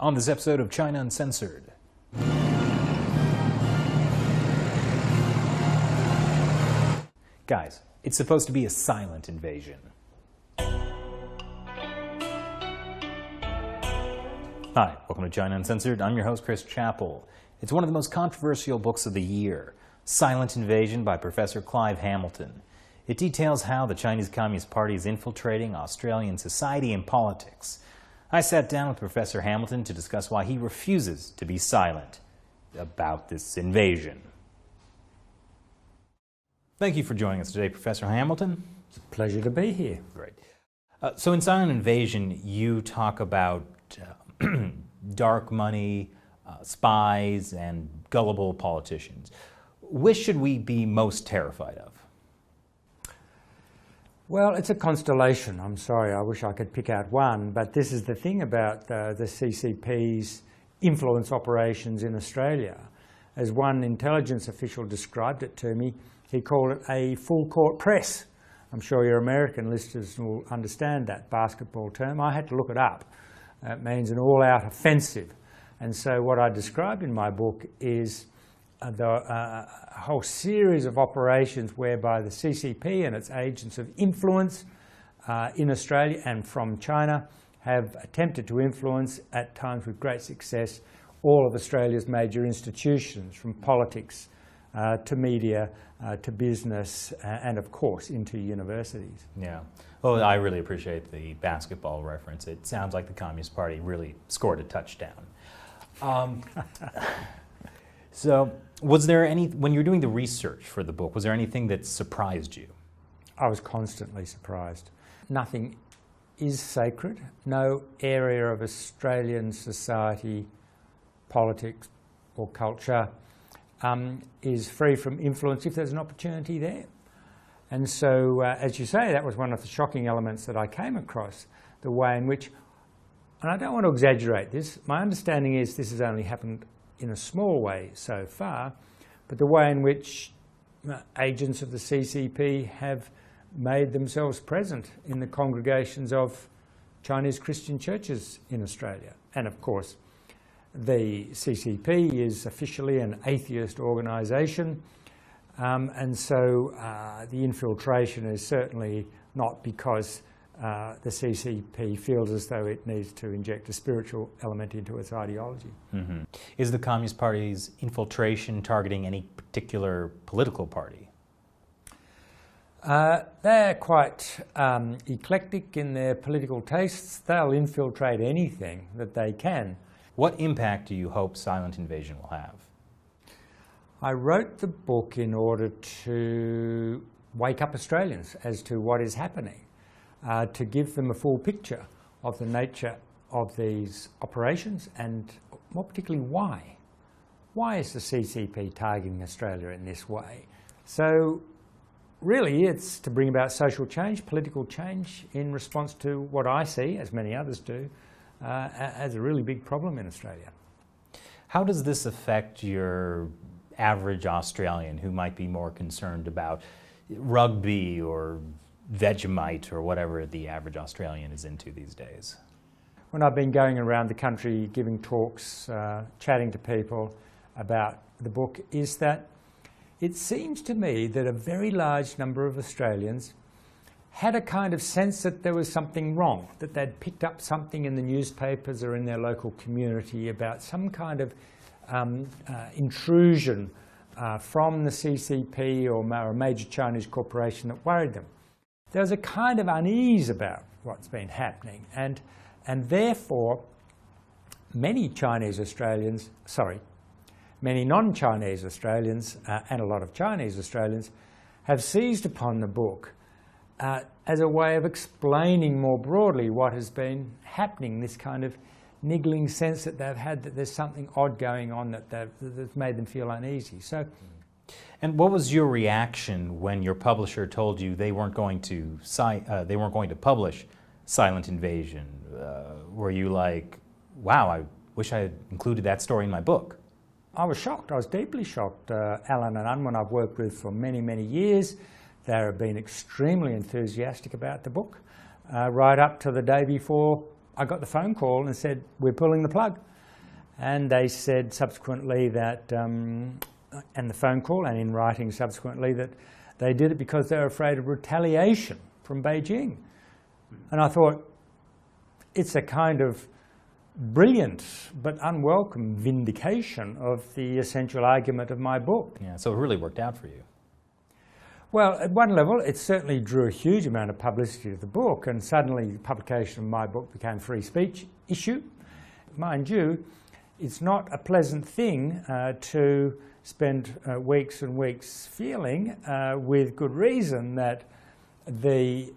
on this episode of China Uncensored. Guys, it's supposed to be a silent invasion. Hi, welcome to China Uncensored. I'm your host, Chris Chappell. It's one of the most controversial books of the year, Silent Invasion by Professor Clive Hamilton. It details how the Chinese Communist Party is infiltrating Australian society and politics. I sat down with Professor Hamilton to discuss why he refuses to be silent about this invasion. Thank you for joining us today, Professor Hamilton. It's a pleasure to be here. Great. So in Silent Invasion, you talk about dark money, spies, and gullible politicians. Which should we be most terrified of? Well, it's a constellation. I'm sorry, I wish I could pick out one, but this is the thing about the CCP's influence operations in Australia. As one intelligence official described it to me, he called it a full court press. I'm sure your American listeners will understand that basketball term. I had to look it up. It means an all-out offensive. And so what I described in my book is a whole series of operations whereby the CCP and its agents of influence in Australia and from China have attempted to influence, at times with great success, all of Australia's major institutions, from politics to media to business and, of course, into universities. Yeah. Well, I really appreciate the basketball reference. It sounds like the Communist Party really scored a touchdown. So, was there when you were doing the research for the book, was there anything that surprised you? I was constantly surprised. Nothing is sacred. No area of Australian society, politics or culture is free from influence if there's an opportunity there. And so, as you say, that was one of the shocking elements that I came across, the way in which, and I don't want to exaggerate this, my understanding is this has only happened in a small way so far, but the way in which agents of the CCP have made themselves present in the congregations of Chinese Christian churches in Australia. And of course, the CCP is officially an atheist organisation, and so the infiltration is certainly not because the CCP feels as though it needs to inject a spiritual element into its ideology. Mm-hmm. Is the Communist Party's infiltration targeting any particular political party? They're quite eclectic in their political tastes. They'll infiltrate anything that they can. What impact do you hope Silent Invasion will have? I wrote the book in order to wake up Australians as to what is happening. To give them a full picture of the nature of these operations and more particularly why. Why is the CCP targeting Australia in this way? So really it's to bring about social change, political change in response to what I see, as many others do, as a really big problem in Australia. How does this affect your average Australian who might be more concerned about rugby or Vegemite or whatever the average Australian is into these days? When I've been going around the country giving talks, chatting to people about the book, is that it seems to me that a very large number of Australians had a kind of sense that there was something wrong, that they'd picked up something in the newspapers or in their local community about some kind of intrusion from the CCP or a major Chinese corporation that worried them. There was a kind of unease about what's been happening, and therefore many many non-Chinese Australians and a lot of Chinese Australians have seized upon the book as a way of explaining more broadly what has been happening, this kind of niggling sense that they've had that there's something odd going on that's made them feel uneasy. So. And what was your reaction when your publisher told you they weren't going to publish Silent Invasion? Were you like, wow, I wish I had included that story in my book? I was shocked. I was deeply shocked. Alan and Unwin I've worked with for many, many years. They have been extremely enthusiastic about the book, right up to the day before I got the phone call and said, we're pulling the plug. And they said subsequently that, and the phone call and in writing subsequently, that they did it because they were afraid of retaliation from Beijing. And I thought, it's a kind of brilliant but unwelcome vindication of the essential argument of my book. Yeah, so it really worked out for you. Well, at one level, it certainly drew a huge amount of publicity to the book, and suddenly the publication of my book became a free speech issue. Mind you, it's not a pleasant thing to spend weeks and weeks feeling, with good reason, that the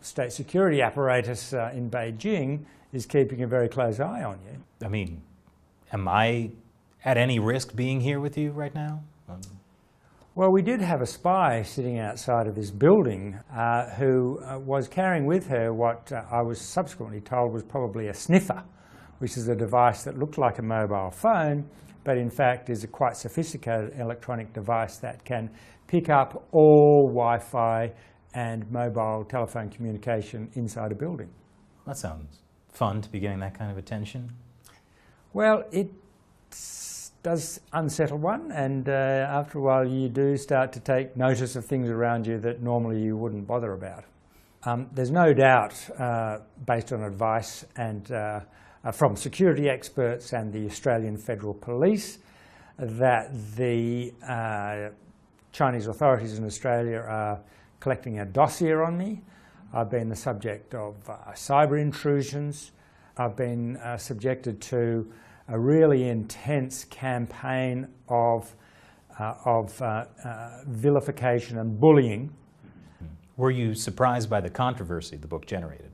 state security apparatus in Beijing is keeping a very close eye on you. I mean, am I at any risk being here with you right now? Well, we did have a spy sitting outside of this building who was carrying with her what I was subsequently told was probably a sniffer, which is a device that looked like a mobile phone, but in fact is a quite sophisticated electronic device that can pick up all Wi-Fi and mobile telephone communication inside a building. That sounds fun to be getting that kind of attention. Well, it does unsettle one, and after a while you do start to take notice of things around you that normally you wouldn't bother about. There's no doubt, based on advice and from security experts and the Australian Federal Police, that the Chinese authorities in Australia are collecting a dossier on me. I've been the subject of cyber intrusions. I've been subjected to a really intense campaign of vilification and bullying. Were you surprised by the controversy the book generated?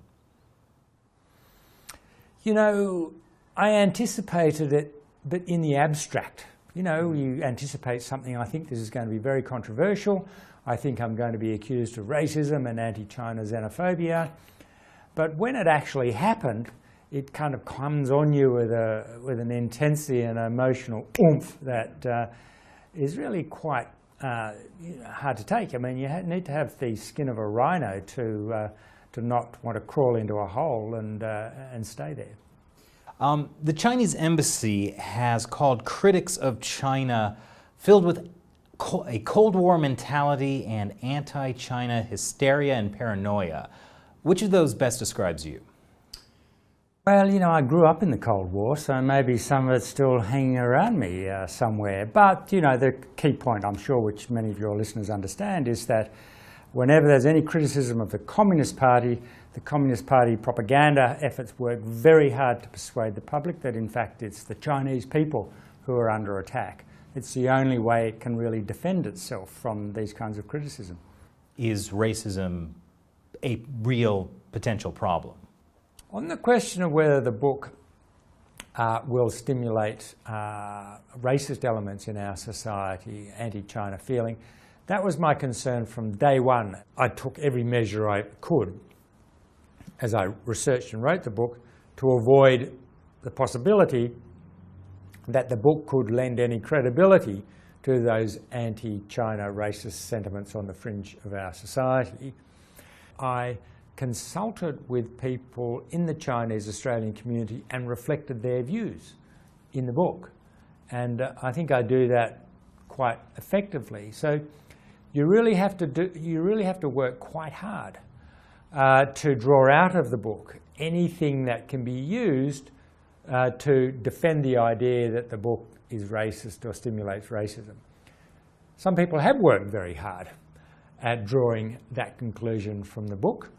You know, I anticipated it, but in the abstract. You know, you anticipate something, I think this is going to be very controversial. I think I'm going to be accused of racism and anti-China xenophobia. But when it actually happened, it kind of comes on you with an intensity and emotional oomph that is really quite hard to take. I mean, you need to have the skin of a rhino to not want to crawl into a hole and stay there. The Chinese embassy has called critics of China filled with a Cold War mentality and anti-China hysteria and paranoia. Which of those best describes you? Well, you know, I grew up in the Cold War, so maybe some of it's still hanging around me somewhere. But, you know, the key point, I'm sure, which many of your listeners understand, is that whenever there's any criticism of the Communist Party propaganda efforts work very hard to persuade the public that, in fact, it's the Chinese people who are under attack. It's the only way it can really defend itself from these kinds of criticism. Is racism a real potential problem? On the question of whether the book will stimulate racist elements in our society, anti-China feeling, that was my concern from day one. I took every measure I could as I researched and wrote the book to avoid the possibility that the book could lend any credibility to those anti-China racist sentiments on the fringe of our society. I consulted with people in the Chinese Australian community and reflected their views in the book. And I think I do that quite effectively. So you really have to work quite hard to draw out of the book anything that can be used to defend the idea that the book is racist or stimulates racism. Some people have worked very hard at drawing that conclusion from the book.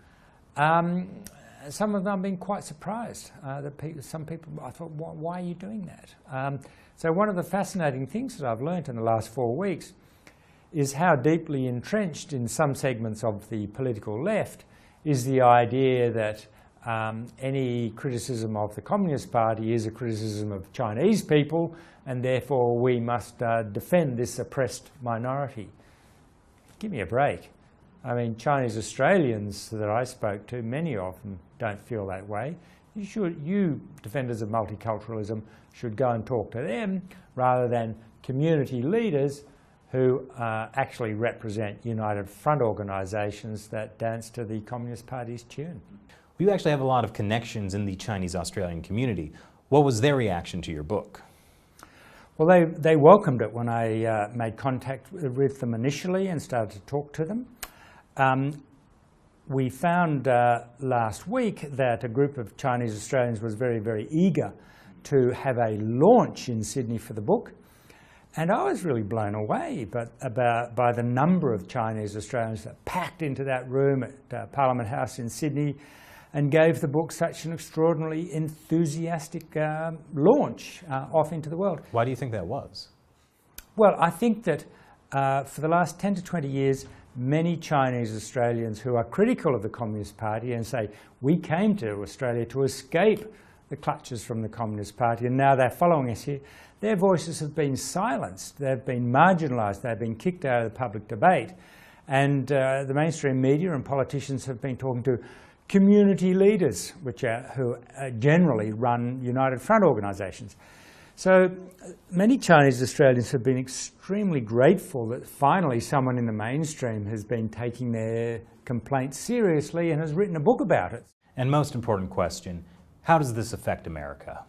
Some of them have been quite surprised. Some people, I thought, why are you doing that? So one of the fascinating things that I've learnt in the last 4 weeks is how deeply entrenched in some segments of the political left is the idea that any criticism of the Communist Party is a criticism of Chinese people, and therefore we must defend this oppressed minority. Give me a break. I mean, Chinese Australians that I spoke to, many of them don't feel that way. You defenders of multiculturalism should go and talk to them rather than community leaders who actually represent United Front organisations that dance to the Communist Party's tune. You actually have a lot of connections in the Chinese-Australian community. What was their reaction to your book? Well, they welcomed it when I made contact with them initially and started to talk to them. We found last week that a group of Chinese Australians was very, very eager to have a launch in Sydney for the book. And I was really blown away by the number of Chinese Australians that packed into that room at Parliament House in Sydney and gave the book such an extraordinarily enthusiastic launch off into the world. Why do you think that was? Well, I think that for the last 10 to 20 years, many Chinese Australians who are critical of the Communist Party and say, we came to Australia to escape the clutches from the Communist Party and now they're following us here, their voices have been silenced, they've been marginalised, they've been kicked out of the public debate. And the mainstream media and politicians have been talking to community leaders, who generally run United Front organisations. So many Chinese Australians have been extremely grateful that finally someone in the mainstream has been taking their complaints seriously and has written a book about it. And most important question, how does this affect America?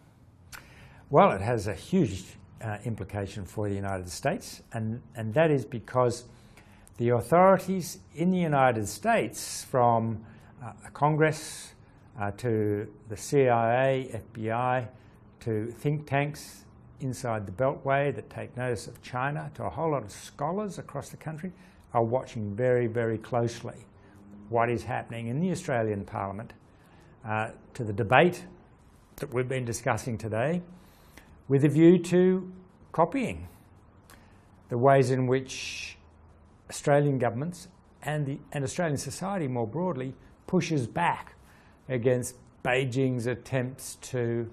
Well, it has a huge implication for the United States, and that is because the authorities in the United States, from Congress to the CIA, FBI, to think tanks inside the Beltway that take notice of China, to a whole lot of scholars across the country, are watching very, very closely what is happening in the Australian Parliament, to the debate that we've been discussing today, with a view to copying the ways in which Australian governments and Australian society more broadly pushes back against Beijing's attempts to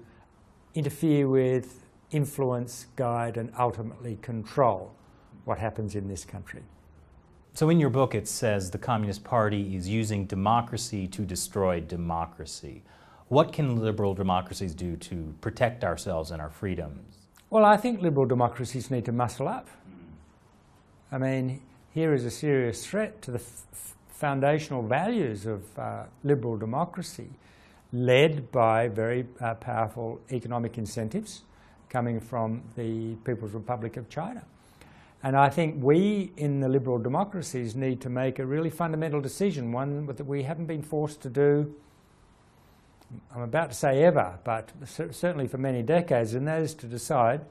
interfere with, influence, guide and ultimately control what happens in this country. So in your book it says the Communist Party is using democracy to destroy democracy. What can liberal democracies do to protect ourselves and our freedoms? Well, I think liberal democracies need to muscle up. I mean, here is a serious threat to the foundational values of liberal democracy, led by very powerful economic incentives coming from the People's Republic of China. And I think we in the liberal democracies need to make a really fundamental decision, one that we haven't been forced to do, I'm about to say ever, but certainly for many decades, and that is to decide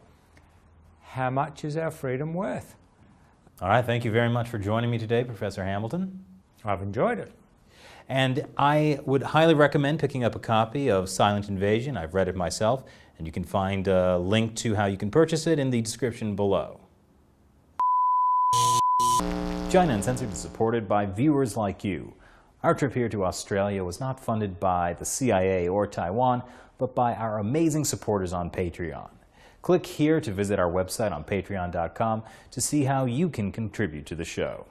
how much is our freedom worth. All right, thank you very much for joining me today, Professor Hamilton. I've enjoyed it. And I would highly recommend picking up a copy of Silent Invasion. I've read it myself, and you can find a link to how you can purchase it in the description below. China Uncensored is supported by viewers like you. Our trip here to Australia was not funded by the CIA or Taiwan, but by our amazing supporters on Patreon. Click here to visit our website on patreon.com to see how you can contribute to the show.